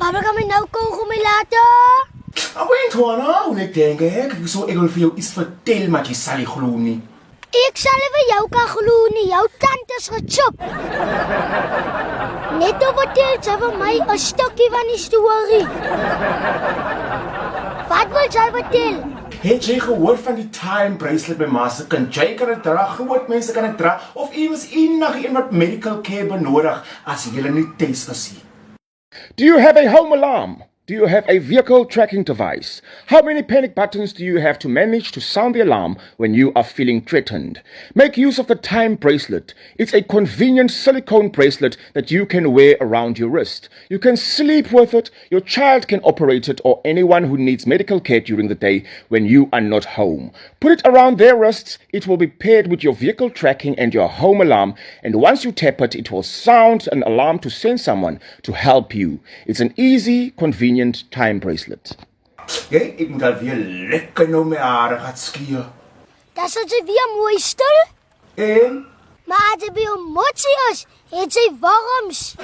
Papa kan my nou kogel my later. Weet hoor nou, hoe ek denk ek wil vir jou iets vertel, maar jy sal nie glo nie. Ek sal nie vir jou kan glo nie, jou tand is gechop. Net op vertel sy vir my 'n stukkie van die storie. Wat wil jy vertel? Het jy gehoor van die time bracelet by ma se kind? Jy kan dit dra, groot mense kan dit dra, of iewers enige een wat medical care benodig as jy nie tuis is nie. Do you have a home alarm? Do you have a vehicle tracking device? How many panic buttons do you have to manage to sound the alarm when you are feeling threatened? Make use of the time bracelet. It's a convenient silicone bracelet that you can wear around your wrist. You can sleep with it, your child can operate it, or anyone who needs medical care during the day when you are not home. Put it around their wrists. It will be paired with your vehicle tracking and your home alarm, and once you tap it, it will sound an alarm to send someone to help you. It's an easy, convenient time bracelet. Ek moet alweer lekker nou my hare gaan skeer. Dat is jy weer mooi stil. En? Maar as jy by jou motsie is, het jy warms.